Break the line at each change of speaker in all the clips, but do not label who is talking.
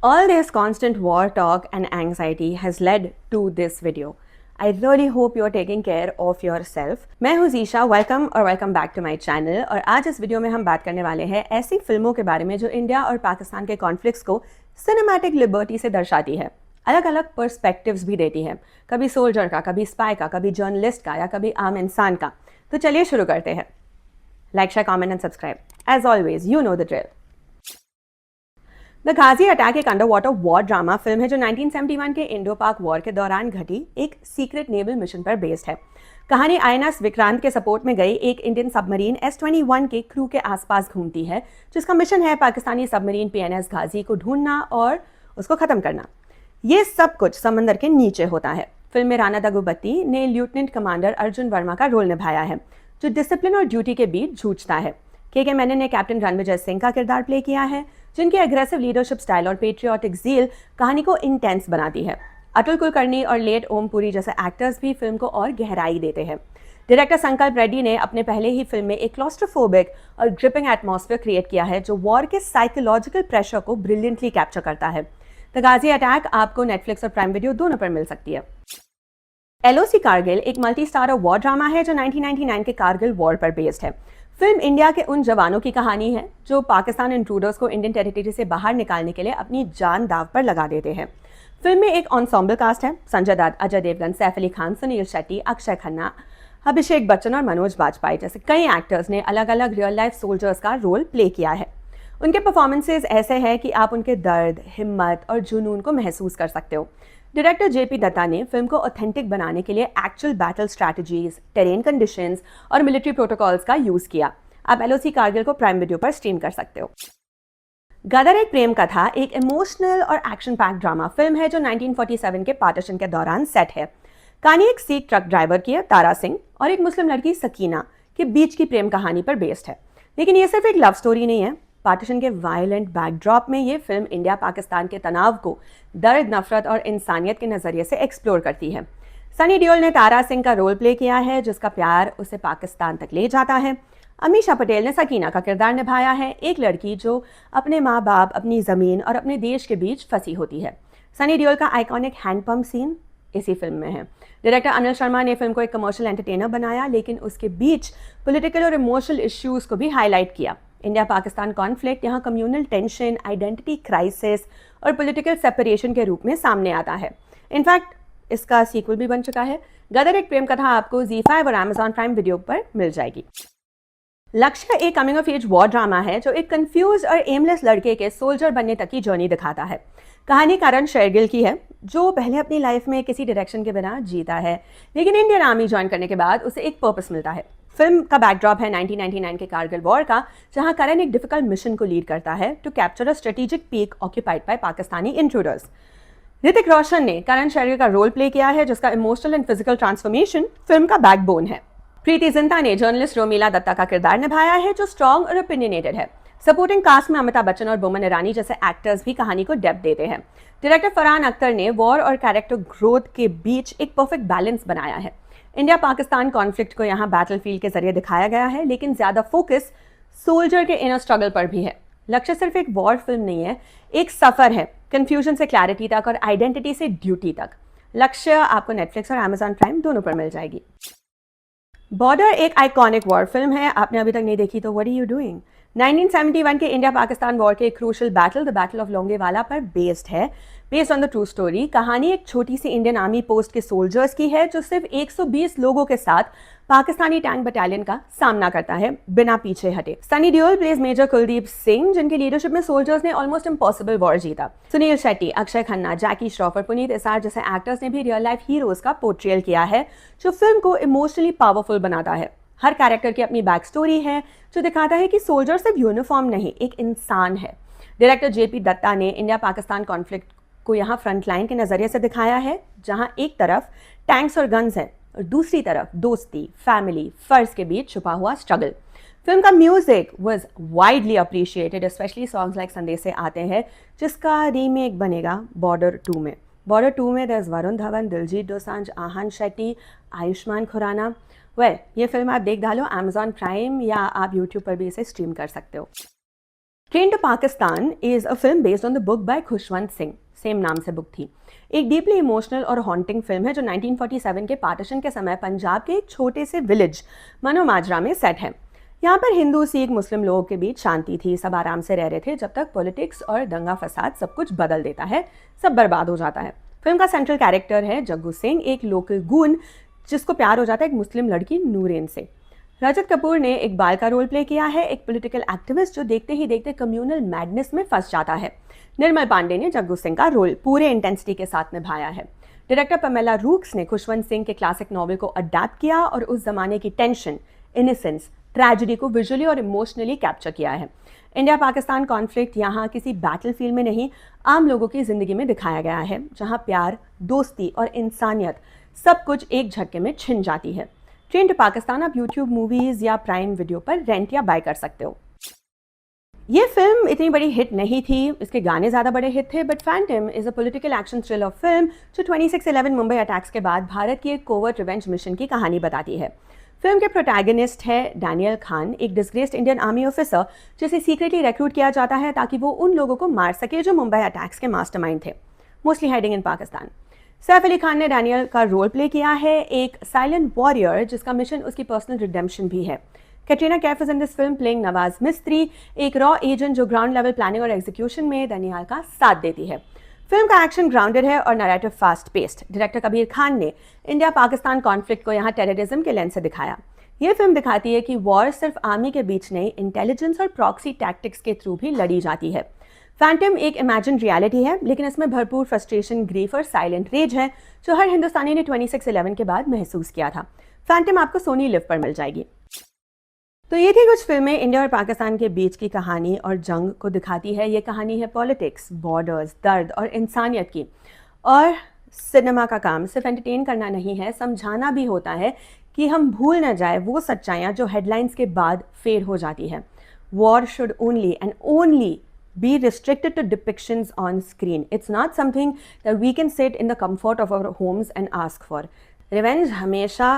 All this constant war talk and anxiety has led to this video. I really hope you're taking care of yourself. मैं हूँ Zeesha, welcome back to my channel. और आज इस video में हम बात करने वाले हैं ऐसी फिल्मों के बारे में जो इंडिया और पाकिस्तान के कॉन्फ्लिक्ट्स को सिनेमैटिक लिबर्टी से दर्शाती है, अलग अलग पर्सपेक्टिव्स भी देती है, कभी सोल्जर का, कभी स्पाई का, कभी जर्नलिस्ट का या कभी आम इंसान का। तो चलिए शुरू करते हैं। Like, share, comment and subscribe. As always you know the drill. The Ghazi attack एक under water war drama film है जो 1971 के इंडो पाक वॉर के दौरान घटी एक सीक्रेट नेवल मिशन पर बेस्ड है। कहानी आईएनएस विक्रांत के सपोर्ट में गई एक इंडियन सबमरीन S-21 के क्रू के आसपास घूमती है, जिसका मिशन है पाकिस्तानी सबमरीन PNS गाजी को ढूंढना और उसको खत्म करना। ये सब कुछ समंदर के नीचे होता है। फिल्म में राणा दग्गुबती ने लेफ्टिनेंट कमांडर अर्जुन वर्मा का रोल निभाया है, जो डिसिप्लिन और ड्यूटी के बीच जूझता है। के मेनन ने कैप्टन रणविजय सिंह का किरदार प्ले किया है, जिनकी एग्रेसिव लीडरशिप स्टाइल और पेट्रियाटिक ज़ील कहानी को इंटेंस बनाती है। अतुल कुलकर्णी और लेट ओम पुरी जैसे एक्टर्स भी फिल्म को और गहराई देते हैं। डायरेक्टर संकल्प रेड्डी ने अपने पहले ही फिल्म में एक क्लॉस्ट्रोफोबिक और ग्रिपिंग एटमॉस्फेयर क्रिएट किया है, जो वॉर के साइकोलॉजिकल प्रेशर को ब्रिलियंटली कैप्चर करता है। द गाजी अटैक आपको नेटफ्लिक्स और प्राइम वीडियो दोनों पर मिल सकती है। LOC कारगिल एक मल्टी स्टारर वॉर ड्रामा है जो 1999 के कारगिल वॉर पर बेस्ड है। फिल्म इंडिया के उन जवानों की कहानी है जो पाकिस्तान इंट्रूडर्स को इंडियन टेरिटरी से बाहर निकालने के लिए अपनी जान दाव पर लगा देते हैं। फिल्म में एक एंसेंबल कास्ट है। संजय दत्त, अजय देवगन, सैफ अली खान, सुनील शेट्टी, अक्षय खन्ना, अभिषेक बच्चन और मनोज बाजपेयी जैसे कई एक्टर्स ने अलग अलग रियल लाइफ सोल्जर्स का रोल प्ले किया है। उनके परफॉर्मेंसेज ऐसे हैं कि आप उनके दर्द, हिम्मत और जुनून को महसूस कर सकते हो। डायरेक्टर JP दत्ता ने फिल्म को ऑथेंटिक बनाने के लिए actual battle strategies, terrain conditions और मिलिट्री प्रोटोकॉल्स का यूज किया। आप LOC कारगिल को प्राइम वीडियो पर स्ट्रीम कर सकते हो। गदर एक प्रेम कथा एक इमोशनल और एक्शन पैक ड्रामा फिल्म है जो 1947 के पार्टीशन के दौरान सेट है। कहानी एक सिख ट्रक ड्राइवर की है, तारा सिंह, और एक मुस्लिम लड़की सकीना के बीच की प्रेम कहानी पर बेस्ड है। लेकिन ये सिर्फ एक लव स्टोरी नहीं है। पार्टीशन के वायलेंट बैकड्रॉप में ये फिल्म इंडिया पाकिस्तान के तनाव को दर्द, नफरत और इंसानियत के नज़रिए से एक्सप्लोर करती है। सनी देओल ने तारा सिंह का रोल प्ले किया है, जिसका प्यार उसे पाकिस्तान तक ले जाता है। अमीषा पटेल ने सकीना का किरदार निभाया है, एक लड़की जो अपने माँ बाप, अपनी ज़मीन और अपने देश के बीच फंसी होती है। सनी देओल का आइकॉनिक हैंडपंप सीन इसी फिल्म में है। डायरेक्टर अनिल शर्मा ने फिल्म को एक कमर्शियल एंटरटेनर बनाया, लेकिन उसके बीच पॉलिटिकल और इमोशनल इश्यूज़ को भी हाईलाइट किया। इंडिया पाकिस्तान कॉन्फ्लिक्ट यहाँ कम्युनल टेंशन, आइडेंटिटी क्राइसिस और पॉलिटिकल सेपरेशन के रूप में सामने आता है। इनफैक्ट इसका सीक्वल भी बन चुका है। गदर एक प्रेम कथा आपको ZEE5 और Amazon प्राइम वीडियो पर मिल जाएगी। लक्ष्य एक coming of age war drama है जो एक कंफ्यूज और एमलेस लड़के के सोल्जर बनने तक की जर्नी दिखाता है। कहानी करण शेरगिल की है, जो पहले अपनी लाइफ में किसी डायरेक्शन के बिना जीता है, लेकिन इंडियन आर्मी ज्वाइन करने के बाद उसे एक पर्पस मिलता है। फिल्म का बैकड्रॉप है 1999 के कारगिल वॉर का, जहां करण एक डिफिकल्ट मिशन को लीड करता है to capture a strategic peak occupied by Pakistani intruders. Hrithik Roshan ने करण शेरगिल का रोल प्ले किया है, जिसका emotional and physical transformation film का बैकबोन है। प्रीति जिंटा ने जर्नलिस्ट रोमिला दत्ता का किरदार निभाया है, जो स्ट्रॉन्ग और ओपिनियनेटेड है। सपोर्टिंग कास्ट में अमिताभ बच्चन और बोमन ईरानी जैसे एक्टर्स भी कहानी को डेप्थ देते हैं। डायरेक्टर फरहान अख्तर ने वॉर और कैरेक्टर ग्रोथ के बीच एक परफेक्ट बैलेंस बनाया है। इंडिया पाकिस्तान कॉन्फ्लिक्ट को यहाँ बैटलफील्ड के जरिए दिखाया गया है, लेकिन ज्यादा फोकस सोल्जर के इनर स्ट्रगल पर भी है। लक्ष्य सिर्फ एक वॉर फिल्म नहीं है, एक सफर है, कंफ्यूजन से क्लैरिटी तक और आइडेंटिटी से ड्यूटी तक। लक्ष्य आपको नेटफ्लिक्स और Amazon प्राइम दोनों पर मिल जाएगी। बॉर्डर एक आइकॉनिक वॉर फिल्म है, आपने अभी तक नहीं देखी तो व्हाट आर यू डूइंग। 1971 के इंडिया पाकिस्तान वॉर के crucial battle the battle of Longewala पर बेस्ड है, based on the true story. कहानी एक छोटी सी इंडियन आर्मी पोस्ट के सोल्जर्स की है, जो सिर्फ 120 लोगों के साथ पाकिस्तानी टैंक बटालियन का सामना करता है बिना पीछे हटे। सनी देओल प्लेज मेजर कुलदीप सिंह, जिनकी लीडरशिप में सोल्जर्स ने ऑलमोस्ट इम्पॉसिबल वॉर जीता। सुनील शेट्टी, अक्षय खन्ना, जैकी श्रॉफ और पुनीत इसार जैसे एक्टर्स ने भी रियल लाइफ हीरोज का पोर्ट्रेयल किया है, जो फिल्म को इमोशनली पावरफुल बनाता है। हर कैरेक्टर की अपनी बैक स्टोरी है, जो दिखाता है कि सोल्जर सिर्फ यूनिफॉर्म नहीं, एक इंसान है। डायरेक्टर JP दत्ता ने इंडिया पाकिस्तान कॉन्फ्लिक्ट को यहाँ फ्रंटलाइन के नज़रिए से दिखाया है, जहाँ एक तरफ टैंक्स और गन्स हैं और दूसरी तरफ दोस्ती, फैमिली, फर्ज के बीच छुपा हुआ स्ट्रगल। फिल्म का music was widely appreciated, especially songs like संदेशे आते हैं, जिसका रीमेक बनेगा बॉर्डर 2 में। बॉर्डर 2 में दर्ज वरुण धवन, दिलजीत दोसांझ, आहान शेट्टी, आयुष्मान खुराना। ये फिल्म आप देख डालो Amazon प्राइम या आप YouTube पर भी इसे स्ट्रीम कर सकते हो। Train to Pakistan is a film based on the book by Khushwant Singh, same नाम से बुक थी। एक डीपली इमोशनल और हॉन्टिंग फिल्म है जो 1947 के पार्टीशन के समय पंजाब के एक छोटे से विलेज मनोमाजरा में सेट है। यहाँ पर हिंदू, सिख, मुस्लिम लोगों के बीच शांति थी, सब आराम से रह रहे थे, जब तक पॉलिटिक्स और दंगा फसाद सब कुछ बदल देता है, सब बर्बाद हो जाता है। फिल्म का सेंट्रल कैरेक्टर है जग्गू सिंह, एक लोकल गून जिसको प्यार हो जाता है एक मुस्लिम लड़की नूरेन से। रजत कपूर ने एक बाल का रोल प्ले किया है, एक पॉलिटिकल एक्टिविस्ट जो देखते ही देखते कम्युनल मैडनेस में फंस जाता है। निर्मल पांडे ने जग्गू सिंह का रोल पूरे इंटेंसिटी के साथ निभाया है। डायरेक्टर पमेला रूक्स ने खुशवंत सिंह के क्लासिक नॉवल को अडैप्ट किया और उस जमाने की टेंशन, इनोसेंस, ट्रेजेडी को विजुअली और इमोशनली कैप्चर किया है। इंडिया पाकिस्तान कॉन्फ्लिक्ट यहाँ किसी बैटलफील्ड में नहीं, आम लोगों की जिंदगी में दिखाया गया है, जहाँ प्यार, दोस्ती और इंसानियत सब कुछ एक झटके में छिन जाती है। ट्रेन टू पाकिस्तान आप यूट्यूब मूवीज या प्राइम वीडियो पर रेंट या बाय कर सकते हो। ये फिल्म इतनी बड़ी हिट नहीं थी, इसके गाने ज़्यादा बड़े हिट थे, but Phantom is a political action thriller film जो 26/11 मुंबई अटैक्स के बाद भारत की एक कोवर्ट रिवेंज मिशन की कहानी बताती है। फिल्म के प्रोटैगनिस्ट है डैनियल खान, एक डिस्ग्रेस्ड इंडियन आर्मी ऑफिसर जिसे सीक्रेटली रिक्रूट किया जाता है ताकि वो उन लोगों को मार सके जो मुंबई अटैक्स के मास्टरमाइंड थे, mostly hiding in Pakistan. Saif Ali Khan ने डैनियल का रोल प्ले किया है, एक साइलेंट वॉरियर जिसका मिशन उसकी पर्सनल रिडेम्पशन भी है। Katrina Kaif is in this film playing Nawaz मिस्त्री, एक रॉ एजेंट जो ग्राउंड लेवल प्लानिंग और एग्जीक्यूशन में डैनियल का साथ देती है। फिल्म का एक्शन ग्राउंडेड है और narrative fast paced. Director Kabir Khan ने इंडिया पाकिस्तान कॉन्फ्लिक्ट को यहाँ टेररिज्म के लेंस से दिखाया। ये फिल्म दिखाती है कि वॉर सिर्फ आर्मी के बीच नहीं, इंटेलिजेंस और प्रॉक्सी टैक्टिक्स के थ्रू भी लड़ी जाती है। फैंटम एक इमेजिन रियलिटी है, लेकिन इसमें भरपूर फ्रस्ट्रेशन, ग्रीफ और साइलेंट रेज है जो हर हिंदुस्तानी ने 26/11 के बाद महसूस किया था। फैंटम आपको सोनी लिव पर मिल जाएगी। तो ये थी कुछ फिल्में इंडिया और पाकिस्तान के बीच की कहानी और जंग को दिखाती है। ये कहानी है पॉलिटिक्स, बॉर्डर्स, दर्द और इंसानियत की। और सिनेमा का काम सिर्फ एंटरटेन करना नहीं है, समझाना भी होता है कि हम भूल न जाए वो सच्चाइयाँ जो हेडलाइंस के बाद फेड हो जाती है। War should only and only be restricted to depictions on screen. It's not something that we can sit in the comfort of our homes and ask for. Revenge हमेशा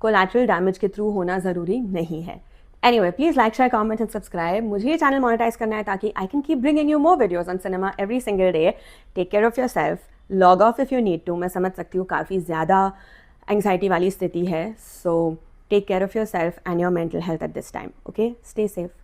collateral damage के through होना ज़रूरी नहीं है। Anyway, please like, share, comment and subscribe. मुझे ये channel monetise करना है ताकि I can keep bringing you more videos on cinema every single day. Take care of yourself. Log off if you need to. मैं समझ सकती हूँ काफ़ी ज़्यादा anxiety वाली स्थिति है. So take care of yourself and your mental health at this time. Okay? Stay safe.